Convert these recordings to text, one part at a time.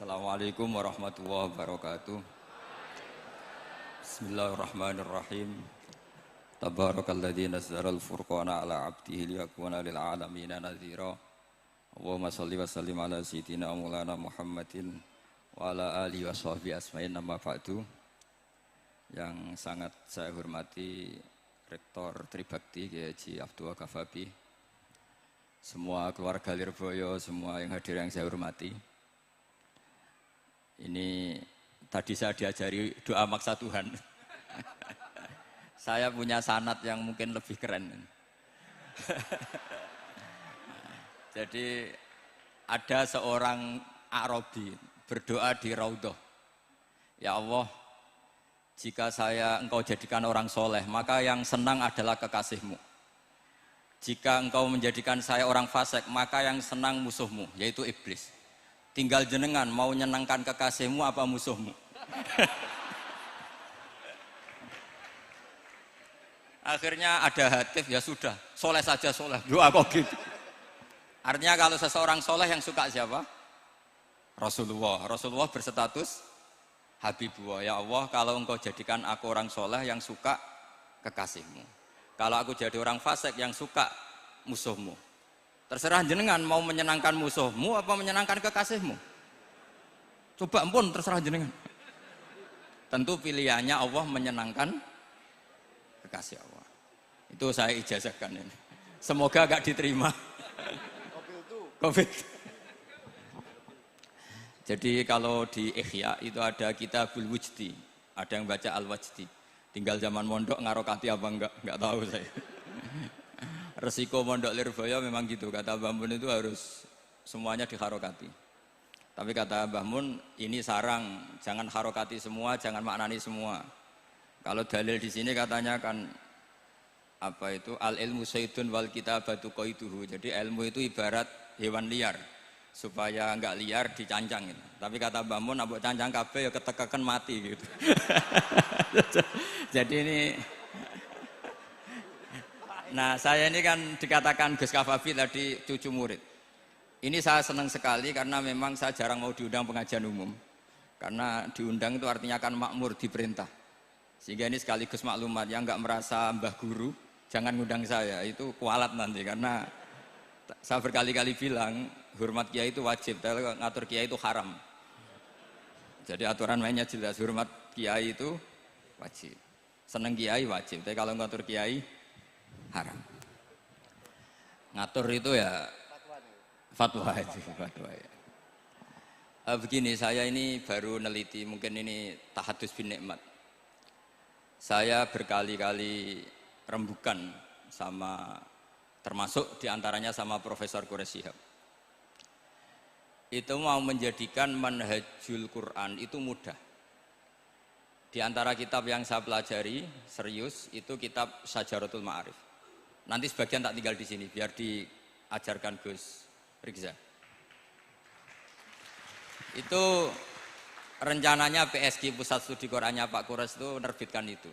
Assalamualaikum warahmatullahi wabarakatuh. Bismillahirrahmanirrahim. Tabarakalladzi nazzala al-furqana ala 'abdihi liyakuna lil 'alamin nadhira. Allahumma shalli wa sallim ala sayyidina maulana Muhammadin wa ala alihi wa sahbihi asma'in amma ba'du. Yang sangat saya hormati Rektor Tribakti Kiai Haji Abdul Ghafabi, semua keluarga Lirboyo, semua yang hadir yang saya hormati. Ini tadi saya diajari doa maksa Tuhan. Saya punya sanad yang mungkin lebih keren. Jadi ada seorang Arabi berdoa di Raudhah. Ya Allah, jika Engkau jadikan orang soleh, maka yang senang adalah kekasih-Mu. Jika Engkau menjadikan saya orang fasik, maka yang senang musuh-Mu, yaitu iblis. Tinggal jenengan mau menyenangkan kekasih-Mu apa musuh-Mu. Akhirnya ada hatif, ya sudah, soleh saja soleh, doa kok gitu. Artinya kalau seseorang soleh yang suka siapa? Rasulullah. Rasulullah berstatus Habibullah. Ya Allah, kalau Engkau jadikan aku orang soleh yang suka kekasih-Mu. Kalau aku jadi orang fasik yang suka musuh-Mu. Terserah jenengan mau menyenangkan musuh-Mu apa menyenangkan kekasih-Mu. Coba ampun, terserah jenengan. Tentu pilihannya Allah menyenangkan kekasih Allah. Itu saya ijazahkan ini. Semoga gak diterima. Covid. Jadi kalau di Ihya itu ada Kitabul Wujdi, ada yang baca Al-Wajdi. Tinggal zaman mondok ngarokati apa enggak tahu saya. Resiko mondok Lirboyo memang gitu, kata Mbah Mun itu harus semuanya diharokati. Tapi kata Mbah Mun, ini sarang, jangan harokati semua, jangan maknani semua. Kalau dalil di sini katanya kan apa itu al ilmu sayyidun wal kitabatu qaiduhu. Jadi ilmu itu ibarat hewan liar, supaya enggak liar dicancang gitu. Tapi kata Mbah Mun, abok cancang kabeh ya ketekekan mati gitu. Jadi ini, nah saya ini kan dikatakan Gus Ghafabi tadi cucu murid. Ini saya senang sekali karena memang saya jarang mau diundang pengajian umum. Karena diundang itu artinya kan makmur, diperintah. Sehingga ini sekaligus maklumat, yang nggak merasa mbah guru, jangan ngundang saya, itu kualat nanti. Karena saya berkali-kali bilang, hormat kiai itu wajib, tapi ngatur kiai itu haram. Jadi aturan mainnya jelas, hormat kiai itu wajib. Seneng kiai wajib, tapi kalau ngatur kiai haram. Ngatur itu ya fatwa itu, fatwa ya. Begini, saya ini baru neliti, mungkin ini tahadus bin nikmat. Saya berkali-kali rembukan sama, termasuk diantaranya sama Profesor Quraish Shihab. Itu mau menjadikan manhajul Quran itu mudah. Di antara kitab yang saya pelajari serius itu kitab Syajaratul Ma'arif. Nanti sebagian tak tinggal di sini biar diajarkan Gus Rizza. Itu rencananya PSG Pusat Studi Qurannya Pak Quraish itu menerbitkan itu.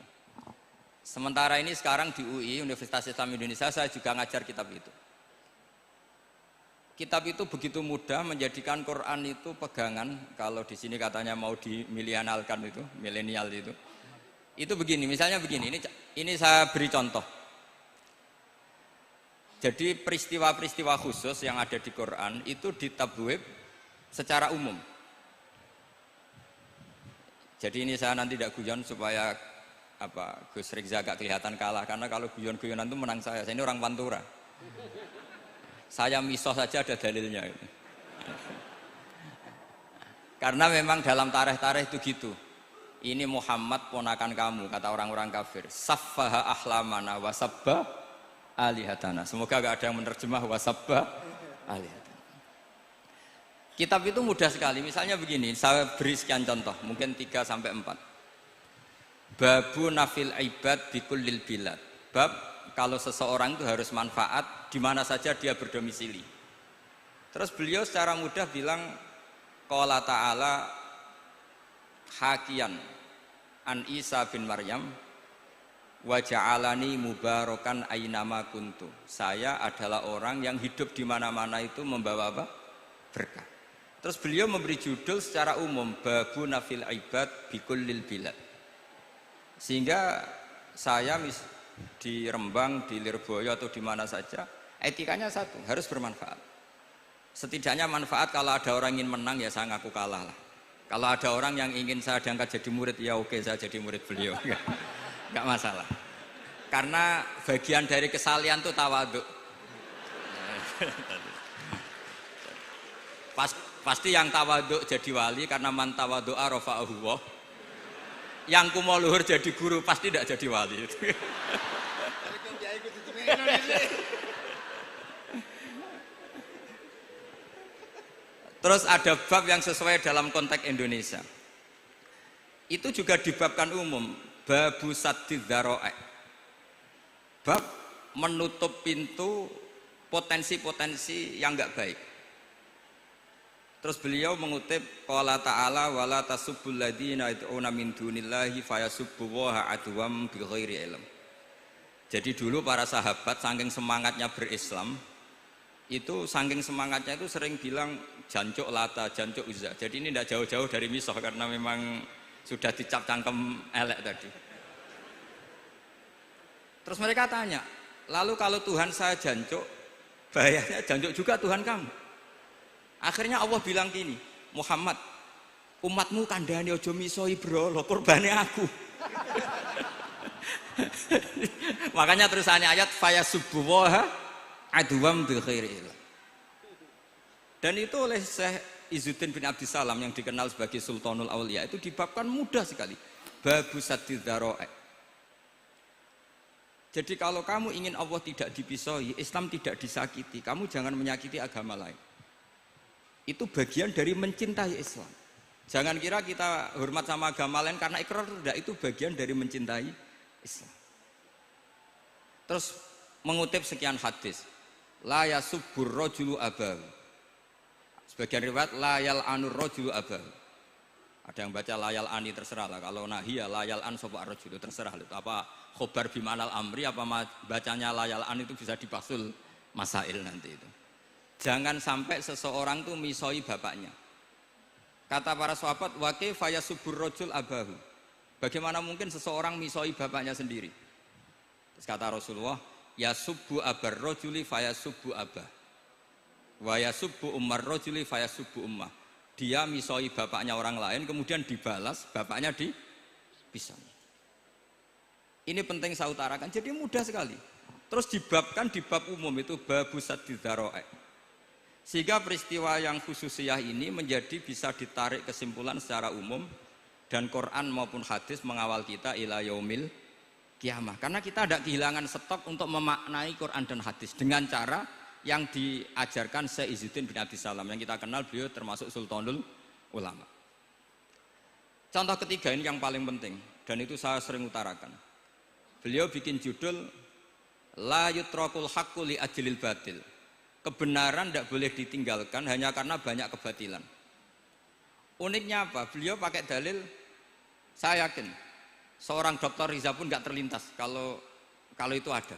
Sementara ini sekarang di UI Universitas Islam Indonesia saya juga ngajar kitab itu. Kitab itu begitu mudah menjadikan Quran itu pegangan. Kalau di sini katanya mau dimilenialkan itu, milenial itu. Itu begini, misalnya begini. Ini saya beri contoh. Jadi peristiwa-peristiwa khusus yang ada di Quran itu ditabwib secara umum. Jadi ini saya nanti tidak guyon supaya Gus Rizza agak kelihatan kalah, karena kalau guyon-guyonan itu menang saya. Saya ini orang Pantura. Saya misoh saja ada dalilnya. Karena memang dalam tarikh-tarikh itu gitu. Ini Muhammad ponakan kamu, kata orang-orang kafir. Saffaha ahlamana wasabba alihatana. Semoga gak ada yang menerjemah wasabba alihatana. Kitab itu mudah sekali. Misalnya begini, saya beri sekian contoh, mungkin 3 sampai 4. Babu nafil ibad bikullil bilad. Bab kalau seseorang itu harus manfaat di mana saja dia berdomisili. Terus beliau secara mudah bilang qala ta'ala hakian an Isa bin Maryam wa ja'alani mubarakan ainama kuntu. Saya adalah orang yang hidup di mana-mana itu membawa apa? Berkah. Terus beliau memberi judul secara umum Babu Nafil Ibad Bikullil Bilad. Sehingga saya di Rembang, di Lirboyo atau di mana saja, etikanya satu, harus bermanfaat. Setidaknya manfaat kalau ada orang ingin menang ya saya ngaku kalah lah. Kalau ada orang yang ingin saya diangkat jadi murid ya oke saya jadi murid beliau. Enggak masalah. Karena bagian dari kesalian itu tawaduk. Pasti yang tawaduk jadi wali karena man tawadu'a rafa'ahu Allah. Yang kumo luhur jadi guru pasti tidak jadi wali. Terus ada bab yang sesuai dalam konteks Indonesia. Itu juga dibabkan umum, babu saddid dzara'i. Bab menutup pintu potensi-potensi yang enggak baik. Terus beliau mengutip qala ta'ala wala tasubbul ladzina yad'una min dunillahi fayasubbullaha adwam bighairi ilm. Jadi dulu para sahabat saking semangatnya berislam, itu saking semangatnya itu sering bilang jancuk Lata, jancuk Uzza. Jadi ini tidak jauh-jauh dari misoh karena memang sudah dicap cangkem elek tadi. Terus mereka tanya, lalu kalau Tuhan saya jancuk, bahayanya jancuk juga Tuhan kamu. Akhirnya Allah bilang gini, Muhammad, umatmu kandhane aja misoi brolo, kurbane aku. Makanya terusannya ayat fayasubbuha adwam bil khairi. Dan itu oleh Syekh Izzuddin bin Abdissalam yang dikenal sebagai Sultanul Aulia itu dibabkan mudah sekali. Babu saddid dzara'i. Jadi kalau kamu ingin Allah tidak dipisoi, Islam tidak disakiti, kamu jangan menyakiti agama lain. Itu bagian dari mencintai Islam. Jangan kira kita hormat sama agama lain karena ikrar, tidak, itu bagian dari mencintai Islam. Terus mengutip sekian hadis, la yasubbur rajulu abahu. Sebagian riwayat la yal'anur rajulu abahu. Ada yang baca la yal'ani, terserah lah. Kalau nahiya la yal'an sapa rajulu, terserah itu apa khobar bimanal amri apa bacanya la yal'an itu bisa dipasul masail nanti itu. Jangan sampai seseorang tuh misoi bapaknya. Kata para sahabat, wa kaifa yasubbur rajul abahu. Bagaimana mungkin seseorang misoi bapaknya sendiri? Terus kata Rasulullah, yasubbu abar rajuli fayasubbu abah. Wa yasubbu ummar rajuli fayasubbu ummah. Dia misoi bapaknya orang lain kemudian dibalas bapaknya dipisah. Ini penting saya utarakan. Jadi mudah sekali. Terus dibabkan di bab umum itu babu saddid dzara'i. Sehingga peristiwa yang khususiyah ini menjadi bisa ditarik kesimpulan secara umum dan Quran maupun hadis mengawal kita ila yaumil kiamah. Karena kita tidak kehilangan stok untuk memaknai Quran dan hadis dengan cara yang diajarkan Syekh Izzuddin bin Abdissalam yang kita kenal beliau termasuk Sultanul Ulama. Contoh ketiga ini yang paling penting dan itu saya sering utarakan. Beliau bikin judul la yutrakul haqqu li ajlil batil. Kebenaran tidak boleh ditinggalkan hanya karena banyak kebatilan. Uniknya apa? Beliau pakai dalil, saya yakin seorang dokter Riza pun nggak terlintas kalau itu ada.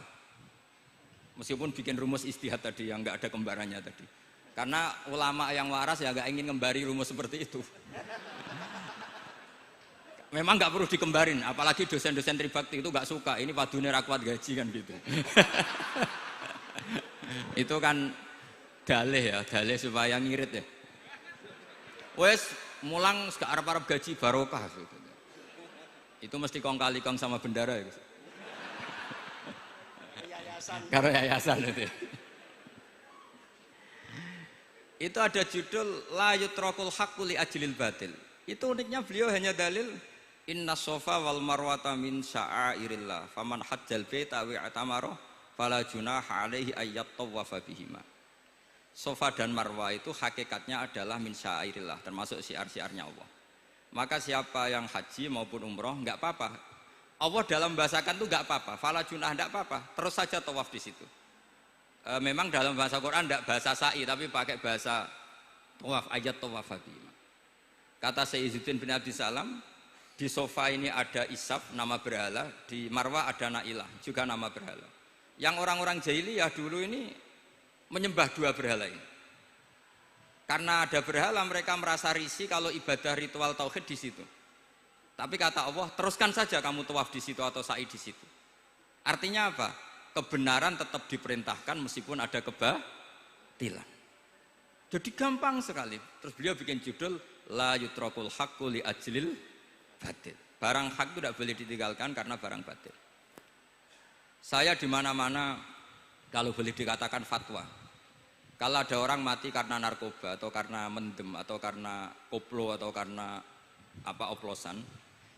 Meskipun bikin rumus istihad tadi yang nggak ada kembarannya tadi. Karena ulama yang waras ya nggak ingin ngembari rumus seperti itu. Memang nggak perlu dikembarin, apalagi dosen-dosen tribakti itu nggak suka. Ini padune ra kuat gaji kan gitu. Itu kan dalih ya, dalih supaya ngirit ya. Wes mulang gak arep-arep gaji barokah gitu. Itu mesti kong kali kong sama bendara ya. Karo yayasan itu. Itu ada judul la yutrakul haqqu li ajlil batil. Itu uniknya beliau hanya dalil inna sofa wal marwata min sya'airillah faman hajjal baita wa atamara fala junaha alaihi ayyat tawafa bihima. Sofa dan Marwah itu hakikatnya adalah min sya'airillah, termasuk syiar-syiarnya Allah. Maka siapa yang haji maupun umroh enggak apa-apa. Allah dalam bahasakan itu enggak apa-apa, fala junah enggak apa-apa, terus saja tawaf di situ. Memang dalam bahasa Quran enggak bahasa sa'i tapi pakai bahasa tawaf, ayat tawafa bihima. Kata Syekh Izzuddin bin Abdissalam, di sofa ini ada Isaf nama berhala, di Marwah ada Nailah juga nama berhala. Yang orang-orang jahiliyah dulu ini menyembah dua berhala ini. Karena ada berhala mereka merasa risih kalau ibadah ritual tauhid di situ. Tapi kata Allah, teruskan saja kamu tawaf di situ atau sa'i di situ. Artinya apa? Kebenaran tetap diperintahkan meskipun ada kebatilan. Jadi gampang sekali. Terus beliau bikin judul la yutrakul haqqu li ajlil batil. Barang hak itu tidak boleh ditinggalkan karena barang batil. Saya di mana-mana kalau boleh dikatakan fatwa. Kalau ada orang mati karena narkoba atau karena mendem atau karena koplo atau karena oplosan,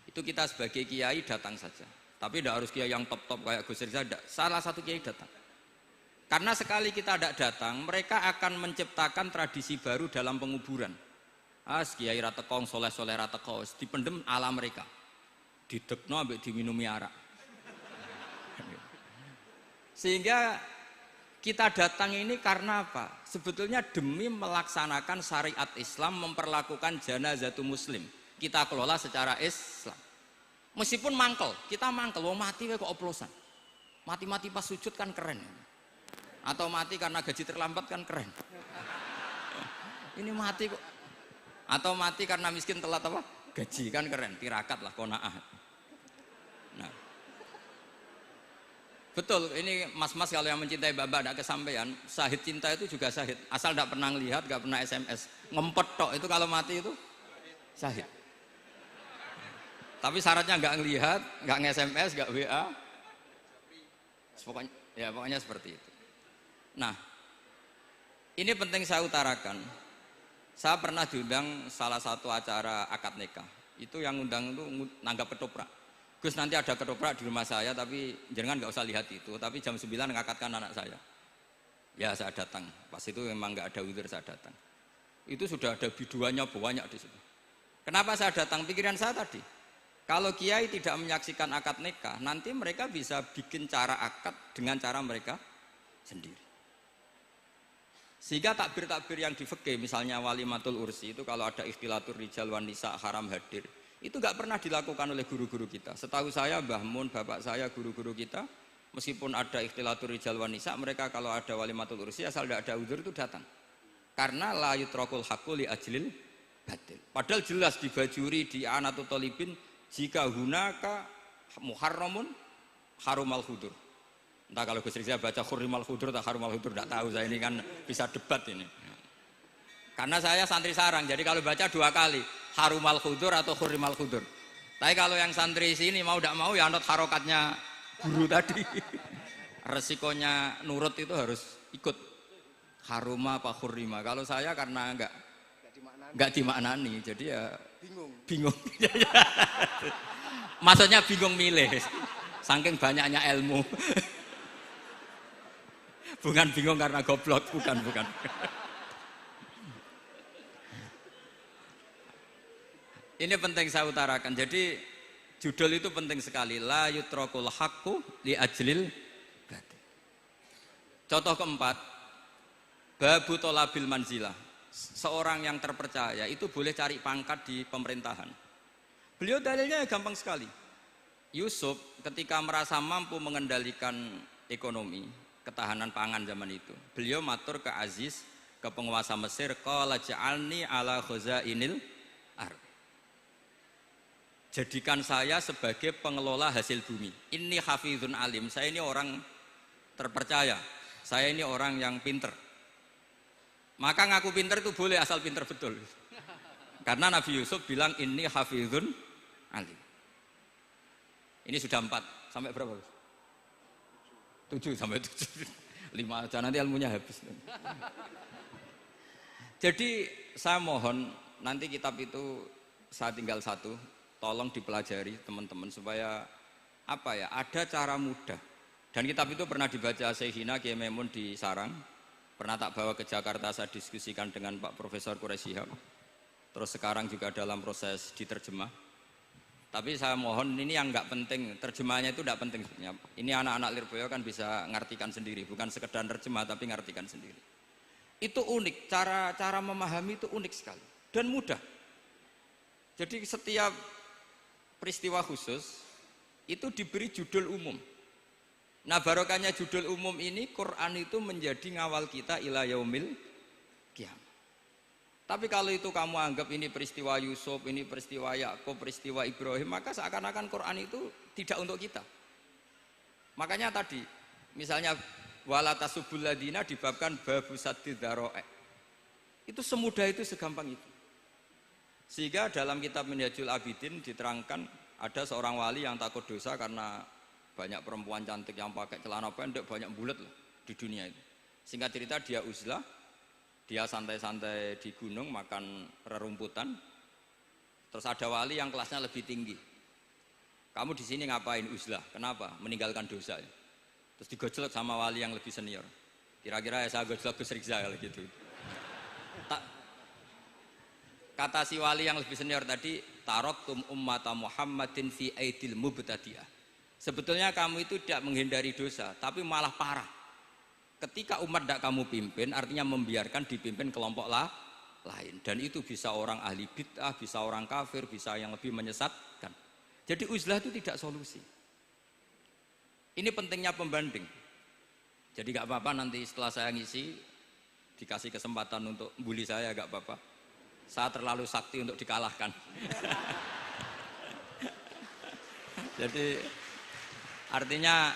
itu kita sebagai kiai datang saja. Tapi tidak harus kiai yang top-top kayak Gus Rizal, salah satu kiai datang. Karena sekali kita tidak datang, mereka akan menciptakan tradisi baru dalam penguburan. Kiai ratekong, soleh-soleh ratekong, dipendem ala mereka. Didekno ambek diminumi arak. Sehingga kita datang ini karena apa? Sebetulnya demi melaksanakan syariat Islam, memperlakukan janazatul muslim. Kita kelola secara Islam. Meskipun mangkel, kita mangkel, wong mati kok oplosan. Mati-mati pas sujud kan keren. Atau mati karena gaji terlambat kan keren. Ini mati kok. Atau mati karena miskin telat apa? Gaji kan keren, tirakat lah, qanaah. Nah. Betul, ini mas-mas kalau yang mencintai Mbak tidak kesampaian, syahid cinta itu juga syahid. Asal tidak pernah lihat, tidak pernah SMS. Ngempet tok, itu kalau mati itu syahid. Tapi syaratnya nggak ngelihat, nggak nge-SMS, nggak WA. Pokoknya seperti itu. Nah, ini penting saya utarakan. Saya pernah diundang salah satu acara akad nikah. Itu yang undang itu nanggap ketoprak. Gus nanti ada ketoprak di rumah saya, tapi jangan nggak usah lihat itu. Tapi jam 9 ngakatkan anak saya. Ya saya datang. Pas itu memang nggak ada udzur saya datang. Itu sudah ada biduannya banyak di situ. Kenapa saya datang? Pikiran saya tadi. Kalau kiai tidak menyaksikan akad nikah, nanti mereka bisa bikin cara akad dengan cara mereka sendiri. Sehingga takbir-takbir yang di fikih, misalnya walimatul ursi itu kalau ada ikhtilatur rijal wan nisa haram hadir. Itu nggak pernah dilakukan oleh guru-guru kita. Setahu saya Mbah Mun, bapak saya, guru-guru kita, meskipun ada ikhtilatur rijal wan nisa, mereka kalau ada walimatul ursi asal tidak ada udzur itu datang. Karena la yutrakul haqqu li ajlil batil. Padahal jelas di Bajuri, di Anatut Thalibin, jika hunaka muharramun harumal hudur. Entah kalau Gus Rizal baca hurrimal hudur atau harumal hudur, tidak tahu, saya ini kan bisa debat ini. Karena saya santri sarang, jadi kalau baca 2 kali, harumal khudur atau hurrimal khudur. Tapi kalau yang santri sini mau tidak mau ya anut harokatnya guru tadi. Resikonya nurut itu harus ikut haruma apa hurrima. Kalau saya karena enggak dimaknani, jadi ya bingung. Maksudnya bingung milih, saking banyaknya ilmu. Bukan bingung karena goblok, bukan. Ini penting saya utarakan. Jadi judul itu penting sekali. La yutrakul haqqu li ajlil batil. Contoh keempat, babu tolabil manzilah. Seorang yang terpercaya itu boleh cari pangkat di pemerintahan. Beliau dalilnya gampang sekali. Yusuf ketika merasa mampu mengendalikan ekonomi, ketahanan pangan zaman itu, beliau matur ke Aziz, ke penguasa Mesir, qala ja'alni ala khazainil ardh. Jadikan saya sebagai pengelola hasil bumi. Ini hafizun alim, saya ini orang terpercaya, saya ini orang yang pinter. Maka ngaku pinter itu boleh asal pinter betul. Karena Nabi Yusuf bilang ini hafizun alim. Ini sudah 4, sampai berapa? 7 sampai 7. 5 aja nanti ilmunya habis. Jadi saya mohon nanti kitab itu saya tinggal 1. Tolong dipelajari teman-teman supaya ada cara mudah. Dan kitab itu pernah dibaca Syekhina Kiai Maimun di Sarang, pernah tak bawa ke Jakarta, saya diskusikan dengan Pak Profesor Quraisy Shihab. Terus sekarang juga dalam proses diterjemah. Tapi saya mohon ini yang nggak penting, terjemahnya itu nggak penting sebenarnya. Ini anak-anak Lirboyo kan bisa ngartikan sendiri, bukan sekedar terjemah tapi ngartikan sendiri. Itu unik, cara memahami itu unik sekali dan mudah. Jadi setiap peristiwa khusus itu diberi judul umum. Nah barokahnya judul umum ini Quran itu menjadi ngawal kita ila yaumil qiyamah. Tapi kalau itu kamu anggap ini peristiwa Yusuf, ini peristiwa Yakub, peristiwa Ibrahim, maka seakan-akan Quran itu tidak untuk kita. Makanya tadi, misalnya wala tasubul ladina dibabkan babu saddid dzara'i. Itu semudah itu, segampang itu. Sehingga dalam kitab Minhajul Abidin diterangkan ada seorang wali yang takut dosa karena banyak perempuan cantik yang pakai celana pendek, banyak bulat loh di dunia itu. Singkat cerita dia uzlah, dia santai-santai di gunung makan rerumputan. Terus ada wali yang kelasnya lebih tinggi. Kamu di sini ngapain uzlah? Kenapa? Meninggalkan dosa. Terus digojlok sama wali yang lebih senior. Kira-kira ya saya gojlok Gus Rizza kalau gitu. Kata si wali yang lebih senior tadi, taraktum ummata Muhammadin fi aidil mubtadi'ah. Sebetulnya kamu itu tidak menghindari dosa, tapi malah parah. Ketika umat tidak kamu pimpin, artinya membiarkan dipimpin kelompok lain. Dan itu bisa orang ahli bid'ah, bisa orang kafir, bisa yang lebih menyesatkan. Jadi uzlah itu tidak solusi. Ini pentingnya pembanding. Jadi gak apa-apa nanti setelah saya ngisi, dikasih kesempatan untuk bully saya, gak apa-apa. Saya terlalu sakti untuk dikalahkan. Jadi artinya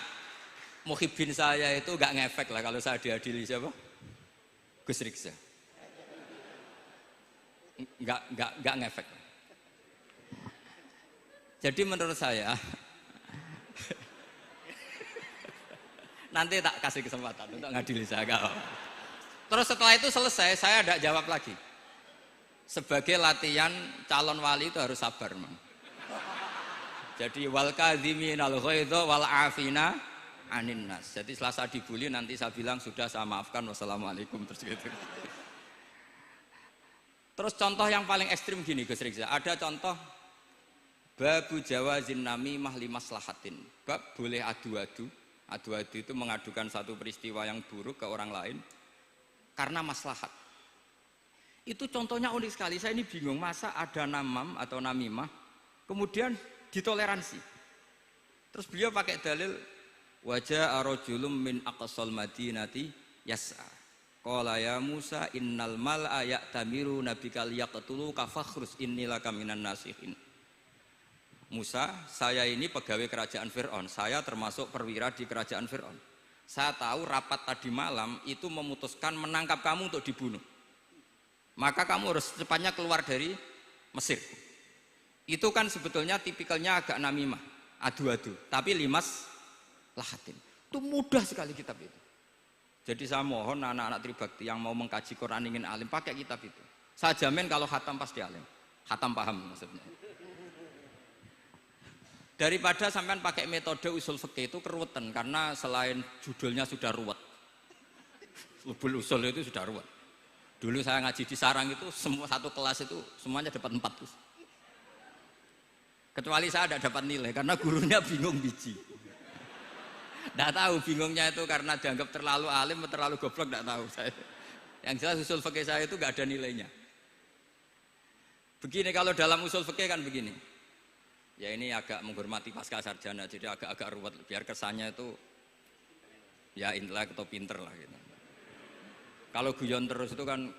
muhibin saya itu gak ngefek lah kalau saya diadili siapa? Gus Rizza. Gak ngefek. Jadi menurut saya nanti tak kasih kesempatan untuk ngadili saya. Terus setelah itu selesai, saya tidak jawab lagi. Sebagai latihan calon wali itu harus sabar, Mang. Jadi wal kadhiminal ghaidha wal afina anin nas. Jadi setelah saya dibully nanti saya bilang sudah saya maafkan, wassalamualaikum, terus gitu. Terus contoh yang paling ekstrim gini Gus Rizza, ada contoh babu jawazin namimah limaslahatin. Bab boleh adu-adu. Adu-adu itu mengadukan satu peristiwa yang buruk ke orang lain karena maslahat. Itu contohnya unik sekali. Saya ini bingung, masa ada namam atau namimah kemudian ditoleransi. Terus beliau pakai dalil wajah arojulum min aqsal madinati yas'a. Qala ya Musa innal mal'a ya'tamiru nabikal yaqtulu kafakhrus innilaka minan nasihin. Musa, saya ini pegawai kerajaan Fir'aun, saya termasuk perwira di kerajaan Fir'aun. Saya tahu rapat tadi malam itu memutuskan menangkap kamu untuk dibunuh. Maka kamu harus secepatnya keluar dari Mesir. Itu kan sebetulnya tipikalnya agak namimah, adu-adu, tapi limas lahatin. Itu mudah sekali kitab itu. Jadi saya mohon anak-anak Tribakti yang mau mengkaji Quran ingin alim pakai kitab itu. Saya jamin kalau khatam pasti alim. Khatam paham maksudnya. Daripada sampean pakai metode usul fikih itu keruwetan karena selain judulnya sudah ruwet. Lubul usul itu sudah ruwet. Dulu saya ngaji di sarang itu semua satu kelas itu semuanya dapat 4 terus. Kecuali saya tidak dapat nilai karena gurunya bingung biji. Tidak tahu bingungnya itu karena dianggap terlalu alim atau terlalu goblok, tidak tahu saya. Yang jelas usul fikih saya itu nggak ada nilainya. Begini kalau dalam usul fikih kan begini. Ya ini agak menghormati pasca sarjana jadi agak-agak ruwet biar kesannya itu ya intelek atau pinter lah gitu. Kalau guyon terus itu kan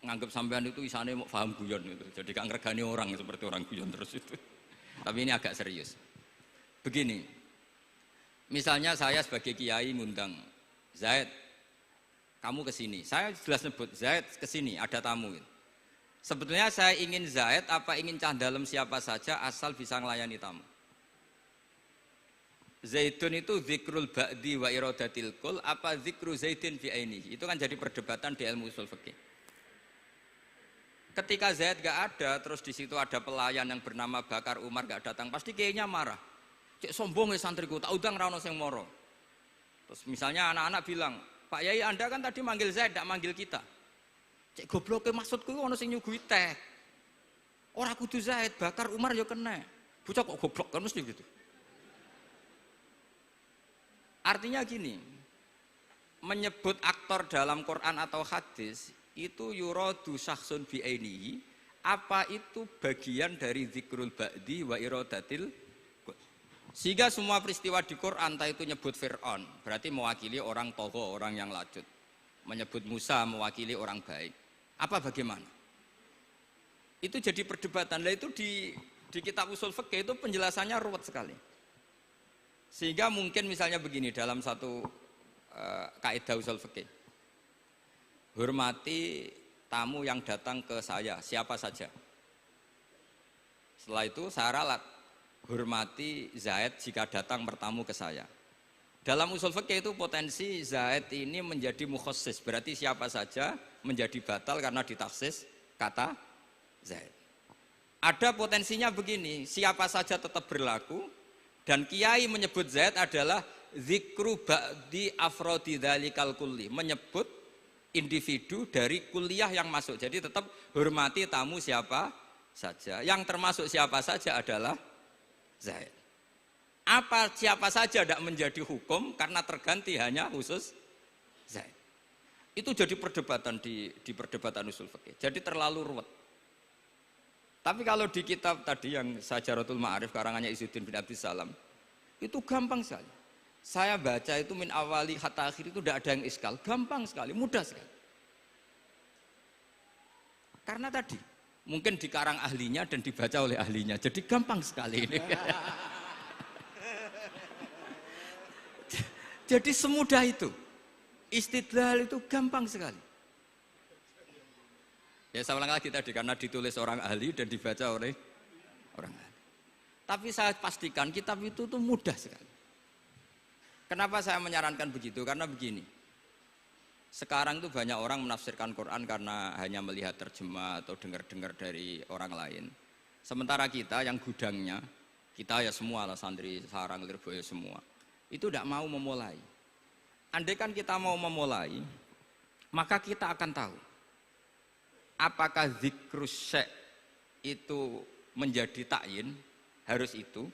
nganggap sampean itu isane mau paham guyon itu. Jadi gak ngergani orang seperti orang guyon terus itu. Tapi ini agak serius. Begini. Misalnya saya sebagai kiai ngundang Zaid, kamu ke sini. Saya jelas sebut Zaid ke sini, ada tamu. Sebetulnya saya ingin Zaid apa ingin cah dalam siapa saja asal bisa melayani tamu. Zaidun itu zikrul ba'di wa iradatil kul apa zikru Zaidin fi ainihi. Itu kan jadi perdebatan di ilmu usul fikih. Ketika Zaid gak ada, terus di situ ada pelayan yang bernama Bakar Umar gak datang, pasti kayaknya marah. Cek sombong ya santriku, tak udang rano sing moro. Terus misalnya anak-anak bilang, Pak Yai Anda kan tadi manggil Zaid, tidak manggil kita. Cek gobloknya maksudku ono sing nyuguhi teh. Ora kudu Zaid, Bakar Umar ya kena. Bocah kok goblok kan mesti gitu. Artinya gini, menyebut aktor dalam Quran atau hadis itu yuradu syakhsun bi'ainihi, apa itu bagian dari zikrul ba'di wa iradatil. Sehingga semua peristiwa di Quran entah itu nyebut Fir'aun berarti mewakili orang togo, orang yang lajut. Menyebut Musa mewakili orang baik. Apa bagaimana? Itu jadi perdebatan. Lah itu di kitab usul fikih itu penjelasannya ruwet sekali. Sehingga mungkin misalnya begini dalam satu kaidah usul fikih. Hormati tamu yang datang ke saya, siapa saja. Setelah itu saya ralat, hormati Zaid jika datang bertamu ke saya. Dalam usul fikih itu potensi Zaid ini menjadi mukhassis, berarti siapa saja menjadi batal karena ditaksis kata Zaid. Ada potensinya begini, siapa saja tetap berlaku, dan kiai menyebut Zaid adalah zikru ba'di afrodi dzalikal kulli, menyebut individu dari kuliah yang masuk. Jadi tetap hormati tamu siapa saja. Yang termasuk siapa saja adalah Zaid. Apa siapa saja tidak menjadi hukum karena terganti hanya khusus Zaid. Itu jadi perdebatan di perdebatan usul fikih. Jadi terlalu ruwet. Tapi kalau di kitab tadi yang Syajaratul Ma'arif karangannya Izzuddin bin Abdissalam, itu gampang sekali. Saya baca itu min awali hatta akhir itu tidak ada yang iskal, gampang sekali, mudah sekali. Karena tadi mungkin dikarang ahlinya dan dibaca oleh ahlinya, jadi gampang sekali ini. Jadi semudah itu, istidlal itu gampang sekali. Ya saya ulang lagi tadi, karena ditulis orang ahli dan dibaca oleh orang ahli. Tapi saya pastikan kitab itu tuh mudah sekali. Kenapa saya menyarankan begitu? Karena begini, sekarang tuh banyak orang menafsirkan Quran karena hanya melihat terjemah atau dengar-dengar dari orang lain. Sementara kita yang gudangnya, kita ya semua lah santri sarang Lirboyo semua, itu tidak mau memulai. Andai kan kita mau memulai, maka kita akan tahu apakah zikrus syekh itu menjadi takyin, harus itu,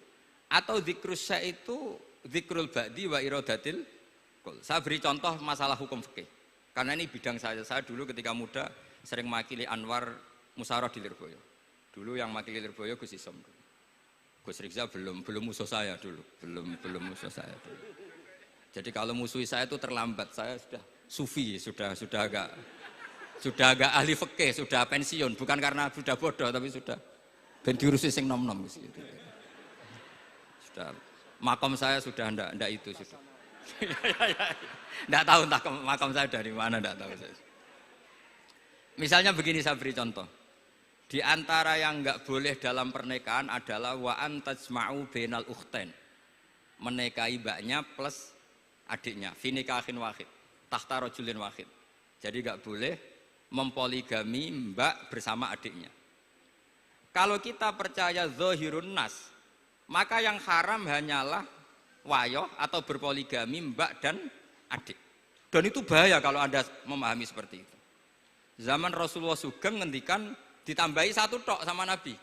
atau zikrus syekh itu zikrul ba'di wa iradatil kul. Saya beri contoh masalah hukum fikih, karena ini bidang saya dulu ketika muda sering makili Anwar Musyawarah di Lirboyo. Dulu yang makili Lirboyo Gus Isom, Gus Rizal belum musuh saya dulu, belum musuh saya dulu. Jadi kalau musuhi saya itu terlambat, saya sudah sufi, sudah agak ahli fikih, sudah pensiun, bukan karena sudah bodoh, tapi sudah ben diurusi sing nom-nom gitu. Sudah makom saya sudah ndak itu sudah. Ndak tahu entah makom saya dari mana, ndak tahu saya. Misalnya begini, saya beri contoh. Di antara yang enggak boleh dalam pernikahan adalah wa antajma'u bainal ukhtain. Menikahi mbaknya plus adiknya, fi nikahin wahid, tahta rajulin wahid. Jadi enggak boleh mempoligami mbak bersama adiknya. Kalau kita percaya zahirun nas, maka yang haram hanyalah wayoh atau berpoligami mbak dan adik. Dan itu bahaya kalau Anda memahami seperti itu. Zaman Rasulullah Sugeng ngendikan ditambahi satu tok sama Nabi.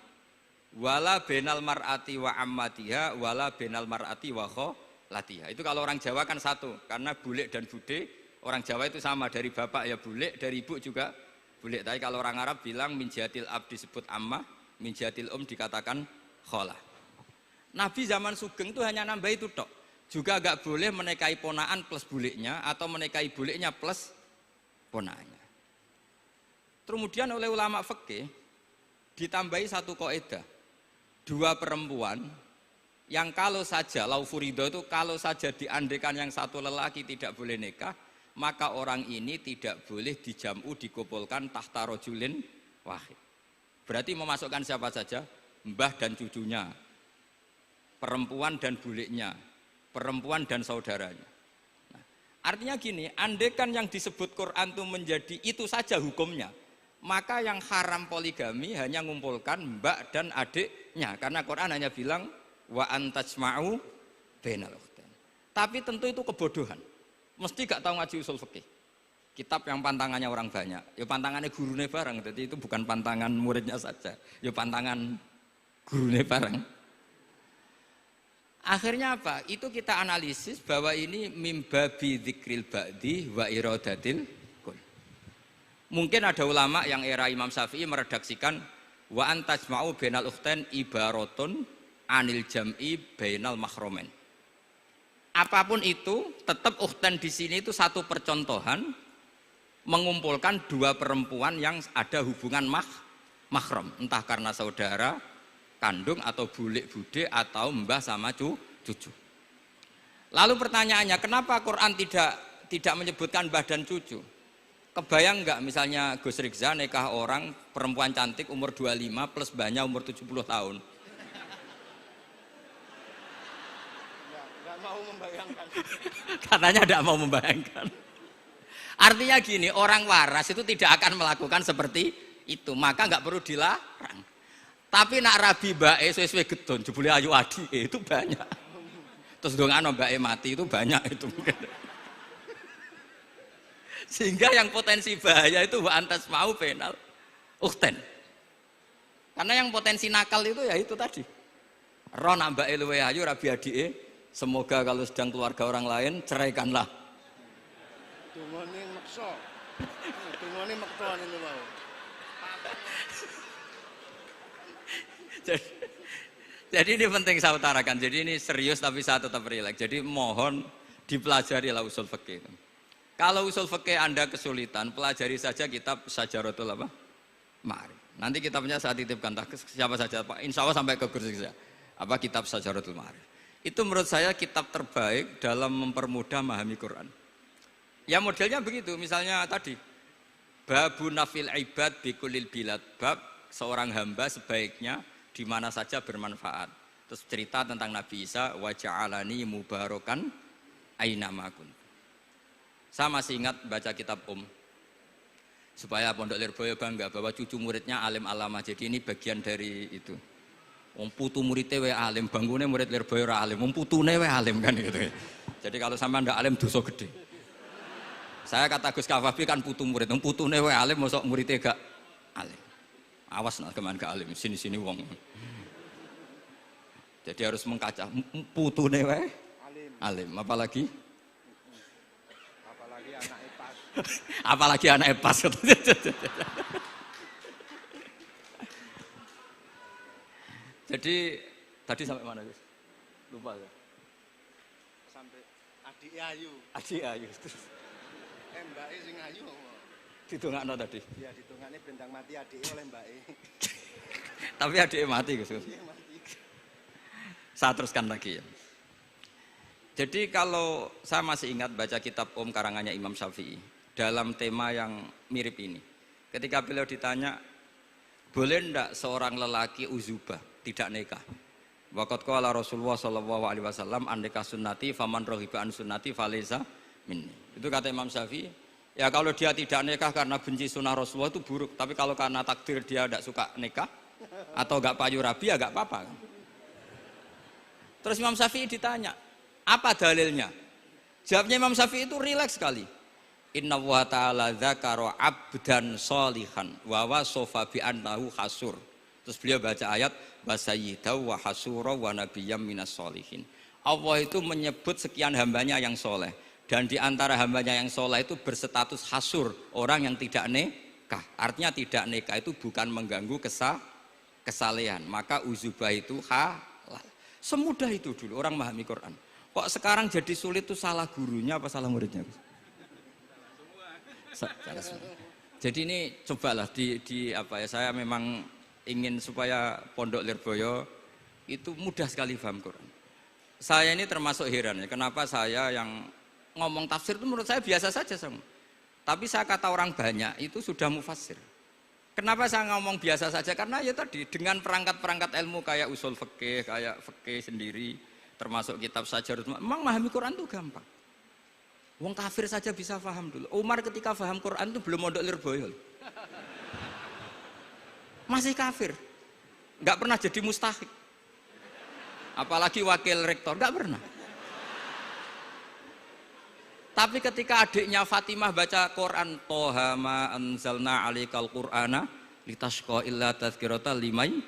Wala benal mar'ati wa ammatiha wala benal mar'ati wa kholatiha. Itu kalau orang Jawa kan satu, karena bulik dan bude, orang Jawa itu sama, dari bapak ya bulik, dari ibu juga bulik. Tapi kalau orang Arab bilang min jihatil ab disebut ammah, min jihatil dikatakan kholah. Nabi zaman Sugeng itu hanya nambah itu tok. Juga agak boleh menikahi ponaan plus buliknya atau menikahi buliknya plus ponaannya. Kemudian oleh ulama fikih ditambahi satu kaidah. Dua perempuan yang kalau saja laufurido itu kalau saja diandekan yang satu lelaki tidak boleh nikah, maka orang ini tidak boleh dijamu dikumpulkan tahta rajulin wahid. Berarti memasukkan siapa saja? Mbah dan cucunya, perempuan dan buliknya, perempuan dan saudaranya. Nah, artinya gini, andekan yang disebut Quran itu menjadi itu saja hukumnya, maka yang haram poligami hanya mengumpulkan mbak dan adiknya, karena Quran hanya bilang wa antajma'u bainal ukhtain. Tapi tentu itu kebodohan. Mesti gak tahu ngaji usul fikih. Kitab yang pantangannya orang banyak, ya pantangannya gurune bareng. Jadi itu bukan pantangan muridnya saja, ya pantangan gurune bareng. Akhirnya apa? Itu kita analisis bahwa ini mimbabi dzikril ba'di wa iradatil kul. Mungkin ada ulama yang era Imam Syafi'i meredaksikan wa antajma'u bainal ukhtain ibaratun anil jam'i bainal mahromen. Apapun itu, tetap ukhtain di sini itu satu percontohan mengumpulkan dua perempuan yang ada hubungan mahram, entah karena saudara kandung atau bulik bude atau mbah sama cucu. Lalu pertanyaannya, kenapa Quran tidak menyebutkan mbah dan cucu? Kebayang nggak misalnya Gus Rikza nikah orang perempuan cantik umur 25 plus mbahnya umur 70 tahun? Nggak mau membayangkan. Katanya tidak mau membayangkan. Artinya gini, orang waras itu tidak akan melakukan seperti itu, maka nggak perlu dilarang. Tapi nak rabi bae suwe-suwe gedon jebule ayu adi itu banyak. Terus dongano bae mati itu banyak itu. Sehingga yang potensi bahaya itu wa antas mau penal ukten. Karena yang potensi nakal itu ya itu tadi. Roh nak mbake luwe ayu rabi adike, semoga kalau sedang keluarga orang lain ceraikanlah. Tungone maksa. Tungone maksa niku mau. Jadi ini penting saya utarakan. Jadi ini serius tapi saya tetap rileks. Jadi mohon dipelajari lah usul fikih. Kalau usul fikih Anda kesulitan, pelajari saja kitab Syajaratul apa? Ma'arif. Nanti kitabnya saya titipkan siapa saja Pak. Insya Allah sampai ke kursi saya. Apa kitab Syajaratul Ma'arif. Itu menurut saya kitab terbaik dalam mempermudah memahami Quran. Ya modelnya begitu. Misalnya tadi Babu nafil ibad bikulil bilad. Bab seorang hamba sebaiknya di mana saja bermanfaat. Terus cerita tentang Nabi Isa, wa ja'alani mubarakan aina ma kuntu. Saya masih ingat baca kitab supaya Pondok Lirboyo bangga bahwa cucu muridnya alim alama. Jadi ini bagian dari itu. Wong putu muridnya we alim, bangune murid Lirboyo ora alim, wong putune we alim kan gitu. Jadi kalau sampean ndak alim dosa gede. Saya kata Gus Kafabi kan putu murid, wong putune we alim mosok muridnya gak alim. Awas nak keman gak alim, sini-sini wong. Jadi harus mengkaca putune we alim, apalagi Anak epas. apalagi anak epas. Jadi tadi sampai mana Gus? Lupa ya. Sampai adik ayu. Adik ayu. Mbake sing ayu. Ditungakno tadi. Ya ditungane bentang mati adike oleh mbake. Tapi adike mati Gus. Saya teruskan lagi ya. Jadi kalau saya masih ingat baca kitab karangannya Imam Syafi'i dalam tema yang mirip ini. Ketika beliau ditanya, boleh ndak seorang lelaki uzubah tidak nikah? Waqat qala Rasulullah sallallahu alaihi wasallam an nikah sunnati faman rohiba an sunnati falaysa minni. Itu kata Imam Syafi'i. Ya kalau dia tidak nikah karena benci sunnah Rasulullah itu buruk. Tapi kalau karena takdir dia tidak suka nikah atau gak payu rabi ya gak apa-apa. Terus Imam Syafi'i ditanya, apa dalilnya? Jawabnya Imam Syafi'i itu rileks sekali. Inna wa ta'ala dzakara abdan sholihan wa wasofa bi annahu hasur. Terus beliau baca ayat wa sayyidaw wa hasura wa nabiyyam minas sholihin. Allah itu menyebut sekian hambanya yang soleh. Dan di antara hambanya yang soleh itu berstatus hasur, orang yang tidak nikah. Artinya tidak nikah itu bukan mengganggu kesalehan. Maka uzubah itu halal. Semudah itu dulu orang memahami Quran. Kok sekarang jadi sulit tuh salah gurunya apa salah muridnya? Jadi ini cobalah di apa ya, saya memang ingin supaya Pondok Lirboyo itu mudah sekali paham Quran. Saya ini termasuk heran ya, kenapa saya yang ngomong tafsir itu menurut saya biasa saja sama. Tapi saya kata orang banyak itu sudah mufassir. Kenapa saya ngomong biasa saja? Karena ya tadi dengan perangkat-perangkat ilmu kayak usul fikih, kayak fikih sendiri, termasuk kitab Syajaratul Ma'arif, memang memahami Quran itu gampang. Wong kafir saja bisa paham dulu. Umar ketika paham Quran itu belum Pondok Lirboyo. Masih kafir. Enggak pernah jadi mustahik. Apalagi wakil rektor, enggak pernah. Tapi ketika adiknya Fatimah baca Quran, Toha ma anzalna alaikal Qur'ana litashqa illa tadzkiratan liman,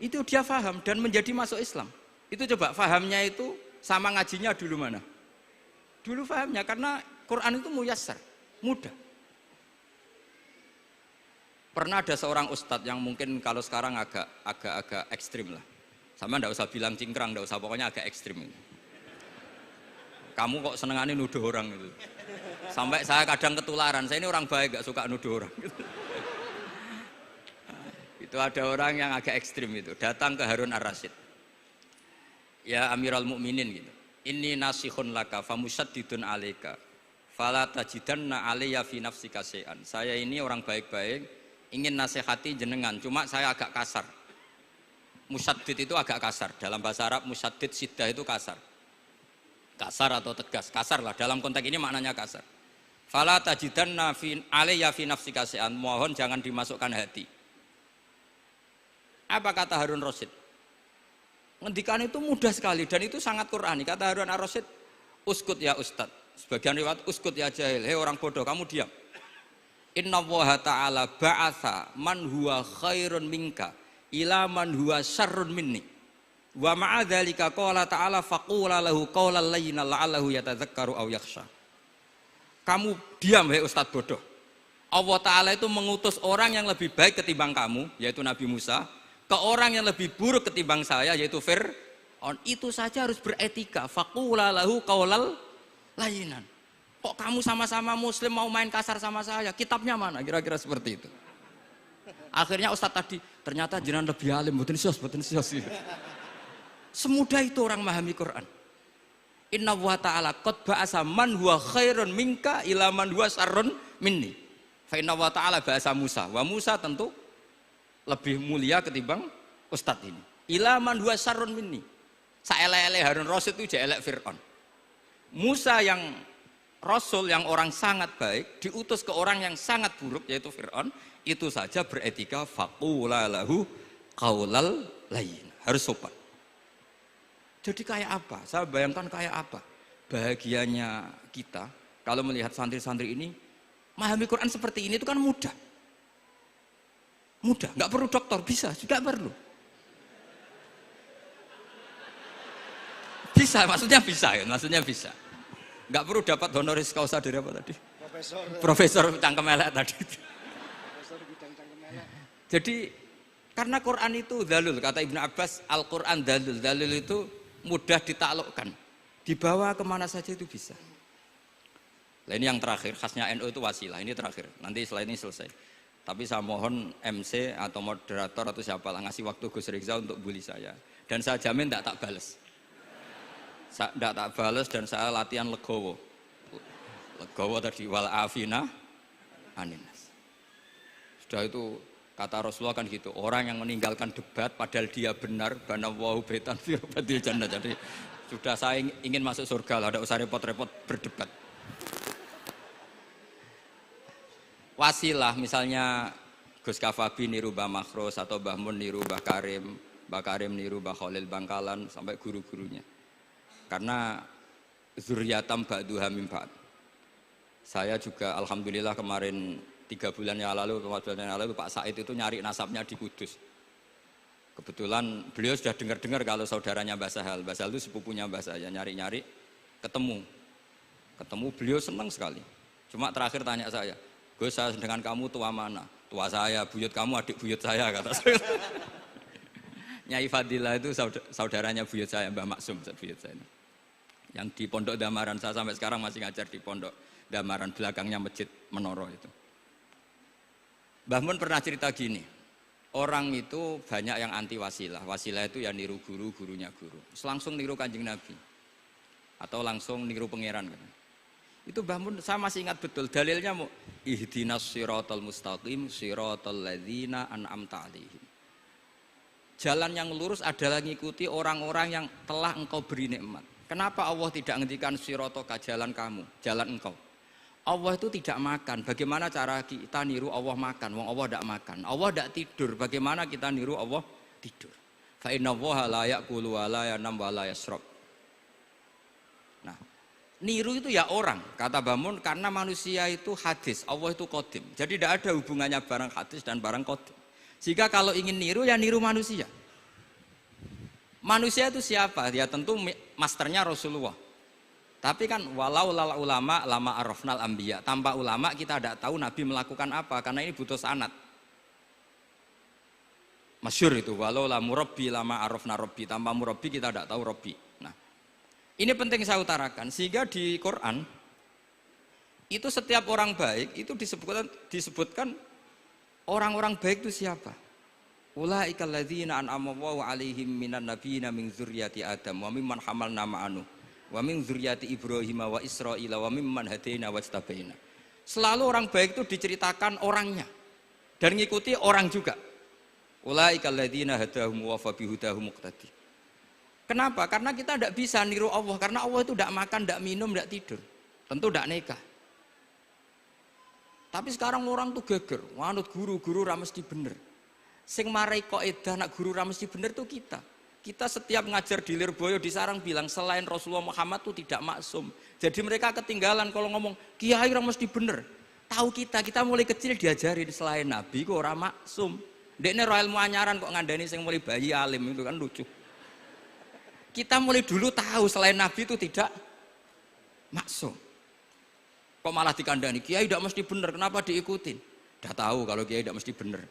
itu dia paham dan menjadi masuk Islam. Itu coba fahamnya itu sama ngajinya dulu mana? Dulu fahamnya karena Quran itu muyassar, mudah. Pernah ada seorang ustadz yang mungkin kalau sekarang agak ekstrim lah. Sama ndak usah bilang cingkrang, ndak usah, pokoknya agak ekstrim. Kamu kok senengannya nuduh orang gitu. Sampai saya kadang ketularan, saya ini orang baik gak suka nuduh orang. Itu ada orang yang agak ekstrim itu, datang ke Harun ar-Rasyid. Ya Amirul Mukminin gitu. Inni nasihun laka famusaddidun alaika. Fala tajidanna alayya fi nafsika syai'an. Saya ini orang baik-baik, ingin nasihati jenengan, cuma saya agak kasar. Musaddid itu agak kasar. Dalam bahasa Arab musaddid siddah itu kasar. Kasar atau tegas, kasar lah. Dalam konteks ini maknanya kasar. Fala tajidanna fi alayya fi nafsika syai'an. Mohon jangan dimasukkan hati. Apa kata Harun Rasyid? Ngendikan itu mudah sekali dan itu sangat Qur'ani. Kata Harun ar-Rasyid, uskut ya Ustad. Sebagian riwayat, uskut ya jahil. Hei orang bodoh, kamu diam. Inna Allaha ta'ala ba'atha man huwa khairun minka ila man huwa syarrun minni. Wa ma'adzalika qala ta'ala faqula lahu qawlan layyinan la'allahu yatadzakkaru aw yakhsha. Kamu diam, hei Ustad bodoh. Allah Ta'ala itu mengutus orang yang lebih baik ketimbang kamu, yaitu Nabi Musa, ke orang yang lebih buruk ketimbang saya, yaitu Fir'aun. Itu saja harus beretika. Faqula lahu qaulal layyinan. Kok kamu sama-sama muslim mau main kasar sama saya? Kitabnya mana? Kira-kira seperti itu. Akhirnya Ustadz tadi, ternyata jenengan lebih alim, mboten sios. Semudah itu orang memahami Quran. Inna wa ta'ala qad ba'asa man huwa khairun minka ila man huwa syarrun minni. Fa inna wa ta'ala ba'asa Musa. Wa Musa tentu lebih mulia ketimbang Ustadz ini. Ila man huwa syarrun minni. Saelek-elek Harun Rasyid itu jelek Fir'aun. Musa yang Rasul yang orang sangat baik diutus ke orang yang sangat buruk yaitu Fir'aun, itu saja beretika faqula lahu qaulal layyin. Harus sopan. Jadi kayak apa? Saya bayangkan kayak apa bahagianya kita kalau melihat santri-santri ini memahami Quran seperti ini. Itu kan mudah. Mudah, nggak perlu dokter, bisa, juga perlu. Bisa, maksudnya bisa ya, maksudnya bisa. Nggak perlu dapat honoris causa dari apa tadi? Profesor cangkem elek tadi. Profesor bidang cangkem elek. Jadi karena Quran itu dalil, kata Ibnu Abbas, Al-Quran dalil. Dalil itu mudah ditaklukkan. Dibawa kemana saja itu bisa. Nah ini yang terakhir, khasnya NU itu wasilah. Ini terakhir, nanti setelah ini selesai. Tapi saya mohon MC atau moderator atau siapalah ngasih waktu Gus Rizal untuk bully saya. Dan saya jamin tidak tak balas. Tidak tak balas dan saya latihan legowo. Legowo tadi wal afina aninas. Sudah itu kata Rasulullah kan gitu. Orang yang meninggalkan debat padahal dia benar, banawahu baitan fi badil jannah. Jadi sudah saya ingin masuk surga lah, tidak usah repot-repot berdebat. Wasilah misalnya Gus Kafabi niru Mbah Makhros atau Mbah Mun niru Mbah Karim niru Mbah Khalil Bangkalan sampai guru-gurunya. Karena zuriyatam ba'duha min ba'd. Saya juga alhamdulillah kemarin 3 bulan yang lalu, 4 bulan yang lalu Pak Said itu nyari nasabnya di Kudus. Kebetulan beliau sudah dengar-dengar kalau saudaranya Mbah Sahal. Mbah Sahal itu sepupunya Mbah saya, nyari-nyari ketemu beliau senang sekali. Cuma terakhir tanya saya, Gus, saya dengan kamu tua mana? Tua saya, buyut kamu adik buyut saya, kata saya. Nyai Fadilah itu saudaranya buyut saya, Mbah Maksum, buyut saya. Yang di Pondok Damaran, saya sampai sekarang masih ngajar di Pondok Damaran, belakangnya Masjid Menoro itu. Mbah Mun pernah cerita gini, orang itu banyak yang anti wasilah. Wasilah itu ya niru guru, gurunya guru. Langsung niru Kanjeng Nabi. Atau langsung niru pangeran. Itu Mbah Mun, saya masih ingat betul dalilnya mau ihdinas siratal mustaqim siratal ladzina an'amta 'alaihim. Jalan yang lurus adalah mengikuti orang-orang yang telah engkau beri nikmat. Kenapa Allah tidak ngendikan siratoka jalan kamu, jalan engkau? Allah itu tidak makan. Bagaimana cara kita niru Allah makan? Wong Allah tidak makan. Allah tidak tidur. Bagaimana kita niru Allah tidur? Fa inna Allaha la ya'kulu wa la yanam wa la yashrab. Nah, niru itu ya orang, kata Bamun, karena manusia itu hadis, Allah itu qadim. Jadi tidak ada hubungannya barang hadis dan barang qadim. Jika kalau ingin niru, ya niru manusia. Manusia itu siapa? Ya tentu masternya Rasulullah. Tapi kan walau lala ulama lama arafnal anbiya. Tanpa ulama kita tidak tahu Nabi melakukan apa, karena ini butuh sanad. Masyhur itu, walau la murabbi lama arafna rabbi. Tanpa murabbi kita tidak tahu rabbi. Nah, ini penting saya utarakan, sehingga di Quran itu setiap orang baik itu disebutkan orang-orang baik itu siapa? Ulaikal ladzina an'ama Allahu 'alaihim minan nabiyina min dzurriyyati Adam wa mimman hamalna ma'anu wa min dzurriyyati Ibrahim wa Israila wa mimman hadaina wajtabaina. Selalu orang baik itu diceritakan orangnya dan ngikuti orang juga. Ulaikal ladzina hadahum wa fa bihudahum muqtadi. Kenapa? Karena kita tidak bisa niru Allah, karena Allah itu tidak makan, tidak minum, tidak tidur. Tentu tidak nikah. Tapi sekarang orang tuh geger, wanut guru-guru ra mesti bener. Sing marai kaidah nak guru ra mesti bener tuh kita. Kita setiap ngajar di Lirboyo di Sarang bilang selain Rasulullah Muhammad tuh tidak maksum. Jadi mereka ketinggalan kalau ngomong kiai ra mesti bener. Tahu kita mulai kecil diajarin selain Nabi kok ora maksum. Dekne ro ilmu anyaran kok ngandani sing mulai bayi alim itu kan lucu. Kita mulai dulu tahu selain Nabi itu tidak maksum. Kok malah dikandani kiai tidak mesti bener, kenapa diikutin? Udah tahu kalau kiai tidak mesti bener.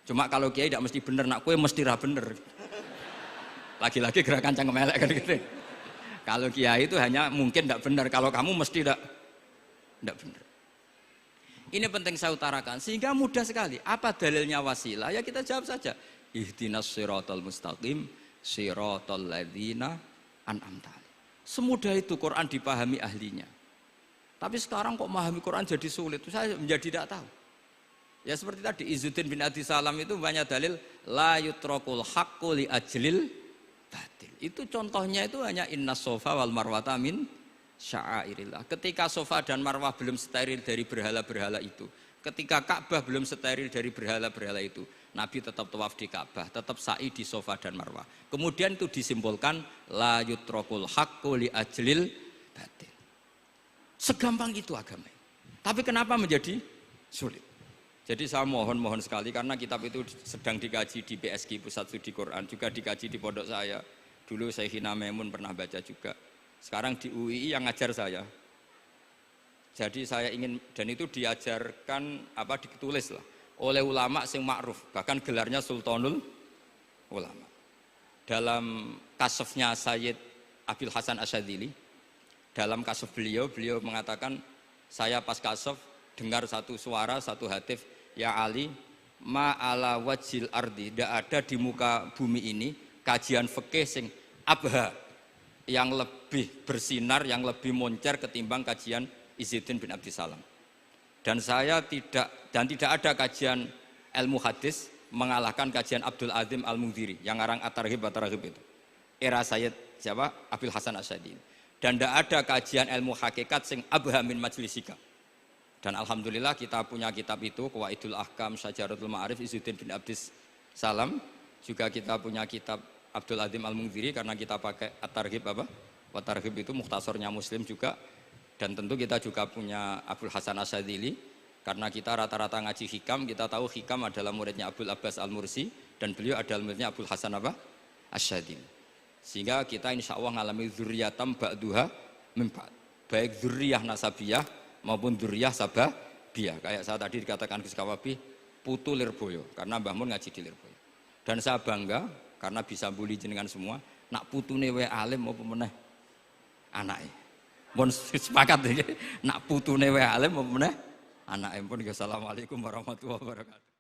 Cuma kalau kiai tidak mesti bener, nak kue mesti ra bener. Lagi-lagi gerakan cangkem elek kan gitu. Kalau kiai itu hanya mungkin tidak bener, kalau kamu mesti tidak bener. Ini penting saya utarakan sehingga mudah sekali. Apa dalilnya wasilah? Ya kita jawab saja. Ihdinas siratal mustaqim, siratal ladzina an'amta alaihim. Semudah itu Quran dipahami ahlinya. Tapi sekarang kok memahami Quran jadi sulit, saya menjadi tidak tahu. Ya seperti tadi Izzuddin bin Abi Salam itu banyak dalil la yutrakul haqqu li ajlil batil. Itu contohnya itu hanya innas sofa wal marwata min sya'airillah. Ketika sofa dan marwah belum steril dari berhala-berhala itu, ketika Ka'bah belum steril dari berhala-berhala itu, Nabi tetap tawaf di Ka'bah, tetap sa'i di sofa dan marwah. Kemudian itu disimbolkan la yutrakul haqqu li ajlil batil. Segampang itu agama. Tapi kenapa menjadi sulit? Jadi saya mohon sekali karena kitab itu sedang dikaji di PSG Pusat Studi Quran, juga dikaji di pondok saya. Dulu Syekhina Maimun pernah baca juga. Sekarang di UII yang ngajar saya. Jadi saya ingin, dan itu diajarkan ditulis lah oleh ulama sing ma'ruf, bahkan gelarnya Sultanul Ulama. Dalam kasofnya Sayyid Abil Hasan Asyadzili, dalam kasuf beliau mengatakan, saya pas kasuf dengar satu suara, satu hatif, ya Ali, ma'ala wajil ardi, tidak ada di muka bumi ini kajian fikih sing abha, yang lebih bersinar, yang lebih moncer ketimbang kajian Izzuddin bin Abdi Salam. Dan tidak ada kajian ilmu hadis mengalahkan kajian Abdul Azim Al-Mundhiri yang ngarang At-Targhib itu. Era Sayyid Abil Hasan Asyadzili. Dan tidak ada kajian ilmu hakikat sing abha min majlisika. Dan alhamdulillah kita punya kitab itu, Qawaidul Ahkam, Syajaratul Ma'arif, Izzuddin bin Abdis Salam. Juga kita punya kitab Abdul Azim Al-Mundhiri karena kita pakai At-Targhib At-Targhib itu mukhtasornya Muslim juga. Dan tentu kita juga punya Abul Hasan Asyadzili karena kita rata-rata ngaji hikam, kita tahu hikam adalah muridnya Abdul Abbas Al-Mursi dan beliau adalah muridnya Abul Hasan Asyadzili. Sehingga kita insya Allah ngalami dzurriyatam ba'duha min ba'd. Baik dzurriyah nasabiyah maupun dzurriyah sababiyah. Kayak saya tadi dikatakan Gus Kawabi, putu Lirboyo karena Mbah Mun ngaji di Lirboyo. Dan saya bangga karena bisa bully jenengan semua, nak putune wae alim apa meneh anake. Mun sepakat iki, nak putune wae alim apa meneh anake. Pun assalamualaikum warahmatullahi wabarakatuh.